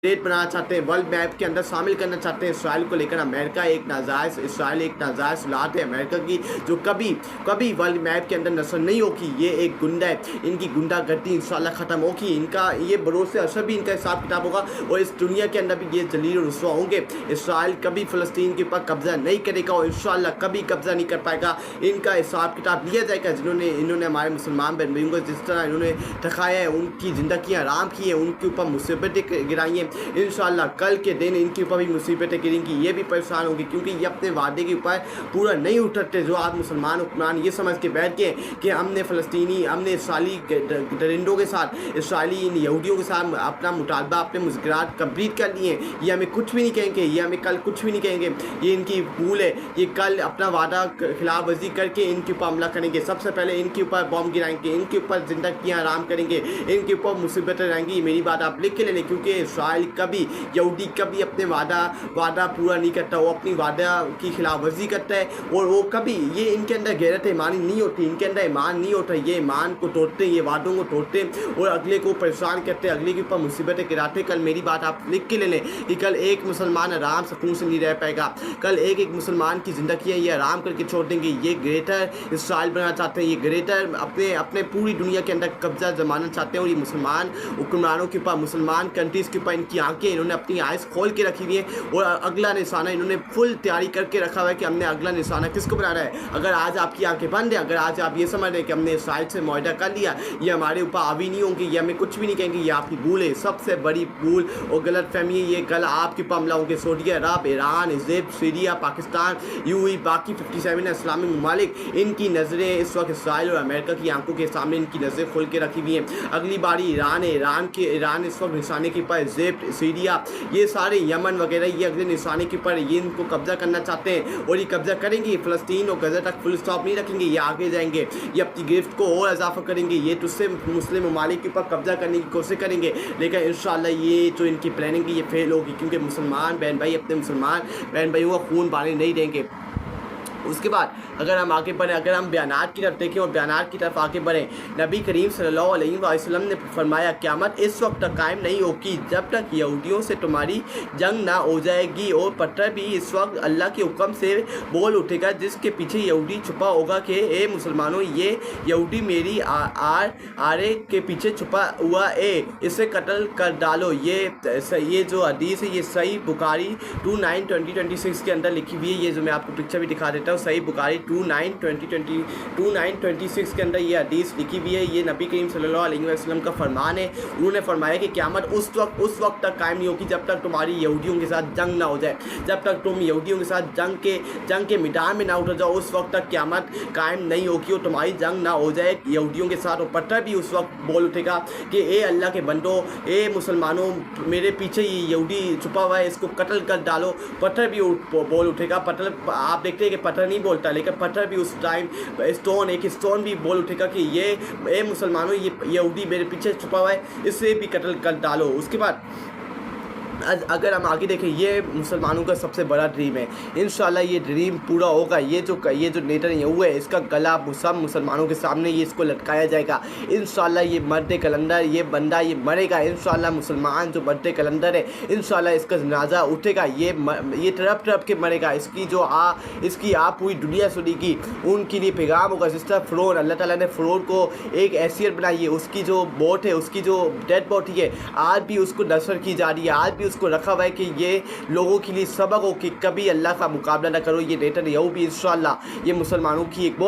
State बनाना चाहते हैं, world map के अंदर शामिल करना चाहते हैं इसराइल को लेकर। अमेरिका एक नाजायज़, इसराइल एक नाजायज़ औलाद है अमेरिका की, जो कभी वर्ल्ड मैप के अंदर नस्ल नहीं होगी। ये एक गुंडा है, इनकी गुंडागर्दी इंशाल्लाह ख़त्म होगी, इनका ये भरोसे असर भी इनका हिसाब किताब होगा और इस दुनिया के अंदर भी ये जलील और रुसवा होंगे। इसराइल कभी फ़लस्तीन के ऊपर कब्ज़ा नहीं करेगा और इंशाल्लाह कभी कब्ज़ा नहीं कर पाएगा। इनका हिसाब किताब लिया जाएगा। इन्होंने हमारे मुसलमान बहन भाइयों को जिस तरह इन्होंने ठकाया है, उनकी ज़िंदगियाँ आराम की हैं, उनके ऊपर मुसीबतें गिराई हैं, इंशाल्लाह कल के दिन इनके ऊपर भी मुसीबतें गिरेंगी, ये भी परेशान होंगे, क्योंकि ये अपने वादे के ऊपर पूरा नहीं उतरते। जो आप मुसलमान हुक्मरान ये समझ के बैठ गए कि हमने फ़लस्तीनी, हमने इसराइली दरिंदों के साथ, इसराइली इन यहूदियों के साथ अपना मुतालबा, अपने मुज़ाकरात कंप्लीट कर लिए, ये हमें कुछ भी नहीं कहेंगे, ये हमें कल कुछ भी नहीं कहेंगे, ये इनकी भूल है। ये कल अपना वादा खिलाफ वर्जी करके इनके ऊपर हमला करेंगे, सबसे पहले इनके ऊपर बॉम्ब गिराएंगे, इनके ऊपर ज़िंदगियाँ आराम करेंगे, इनके ऊपर मुसीबतें रहेंगी। मेरी बात आप लिख के ले लें, क्योंकि इसराइल कभी, यहूदी कभी अपने वादा पूरा नहीं करता, वो अपनी वादा की खिलाफ वर्जी करता है और वो कभी, ये इनके अंदर गैरत ईमानी नहीं होती, इनके अंदर ईमान नहीं होता, ये ईमान को तोड़ते, ये वादों को तोड़ते और अगले को परेशान करते, अगले के ऊपर मुसीबतें गिराते। कल मेरी बात आप लिख के ले लें कि कल एक मुसलमान आराम सुकून से नहीं रह पाएगा, कल एक मुसलमान की ज़िंदगी ये आराम करके छोड़ देंगे। ये ग्रेटर इसराइल बनाना चाहते हैं, ये ग्रेटर अपने पूरी दुनिया के अंदर कब्जा जमाना चाहते हैं और ये मुसलमान हुक्मरानों के ऊपर, मुसलमान कंट्रीज़ के ऊपर इनकी आंखें, इन्होंने अपनी आइज़ खोल के रखी हुई है और अगला निशाना इन्होंने फुल तैयारी करके रखा हुआ है कि हमने अगला निशाना किसको बनाना है। अगर आज आपकी आंखें बंद हैं, अगर आज आप ये समझ रहे हैं कि हमने इसराइल से मुआहदा कर लिया, ये हमारे ऊपर हावी नहीं होंगे, ये हमें कुछ भी नहीं कहेंगे, ये आपकी भूल है, सबसे बड़ी भूल और गलत फहमी है। ये कल आपके ऊपर हमला होंगे। Saudi Arab, Iran, Egypt, Syria, Pakistan, UAE, बाकी 57 इस्लामी ममालिक, इनकी नज़रें इस वक्त इसराइल और अमेरिका की आंखों के सामने इनकी नज़रें खोल के रखी हुई हैं। अगली बारी ईरान है, ईरान इस वक्त निशाने के ऊपर, इजिप्ट, सीरिया, ये सारे यमन वगैरह, ये अगले निशाने के ऊपर, ये इनको कब्जा करना चाहते हैं और ये कब्जा करेंगे। फ़लस्तीन और गज़ा तक फुल स्टॉप नहीं रखेंगे, ये आगे जाएंगे, ये अपनी गिरफ्त को और इजाफा करेंगे, ये तुझसे मुस्लिम ममालिक के ऊपर कब्जा करने की कोशिश करेंगे, लेकिन इंशाल्लाह ये जो इनकी प्लानिंग की ये फेल होगी, क्योंकि मुसलमान बहन भाई अपने मुसलमान बहन भाइयों का खून बहाने नहीं देंगे। उसके बाद अगर हम आगे बढ़ें, अगर हम बयानात की तरफ देखें और बयानात की तरफ आगे बढ़ें, नबी करीम सल्लल्लाहु अलैहि वसल्लम ने फरमाया, क़यामत इस वक्त तक कायम नहीं होगी जब तक यहूदियों से तुम्हारी जंग ना हो जाएगी और पत्थर भी इस वक्त अल्लाह के हुक्म से बोल उठेगा जिसके पीछे यहूदी छुपा होगा कि ए मुसलमानों, ये यहूदी मेरी आरे के पीछे छुपा हुआ है, इसे कत्ल कर डालो। ये जो हदीस है ये सही बुखारी 29/2026 के अंदर लिखी हुई है। ये जो मैं आपको पिक्चर भी दिखा देता हूँ, सही बुखारी 29/2026 के अंदर ये हदीस लिखी हुई है। ये नबी करीम सल्लल्लाहु अलैहि वसल्लम का फरमान है। उन्होंने फरमाया कि क़यामत उस वक्त तक कायम नहीं होगी जब तक तुम्हारी यहूदियों के साथ जंग ना हो जाए, जब तक तुम यहूदियों के साथ जंग के मैदान में ना उतर जाओ, उस वक्त तक क़यामत कायम नहीं होगी और तुम्हारी जंग ना हो जाए यहूदियों के साथ। और पत्थर भी उस वक्त बोल उठेगा कि ए अल्लाह के बंदो, ए मुसलमानों, मेरे पीछे ये यहूदी छुपा हुआ है, इसको कत्ल कर डालो। पत्थर भी बोल उठेगा। पत्थर, आप देखते हैं कि पत्थर नहीं बोलता, लेकिन पत्थर भी उस टाइम एक स्टोन भी बोल उठेगा कि ये मुसलमानों, ये यहूदी मेरे पीछे छुपा हुआ है, इसे भी कत्ल कर डालो। उसके बाद अगर हम आगे देखें, ये मुसलमानों का सबसे बड़ा ड्रीम है। इंशाल्लाह ये ड्रीम पूरा होगा। ये जो नेतन्याहू है, इसका गला सब मुसलमानों के सामने ये इसको लटकाया जाएगा। इंशाल्लाह ये मर्द कलंदर, ये बंदा ये मरेगा। इंशाल्लाह मुसलमान जो मर्द कलंदर है, इंशाल्लाह इसका जनाजा उठेगा। ये तरफ के मरेगा। इसकी आप पूरी दुनिया सुनेगी। उनके लिए पैगाम होगा। जिस तरह फ़िरौन, अल्लाह ताला ने फ़िरौन को एक हैसियत बनाई है, उसकी जो बोट है, उसकी जो डेड बॉडी है, आज भी उसको नसर की जा रही है, आज भी उसको रखा हुआ है कि ये लोगों के लिए सबक हो कि कभी अल्लाह का मुकाबला ना करो। ये नेतन्याहू भी इंशाल्लाह ये मुसलमानों की एक बहुत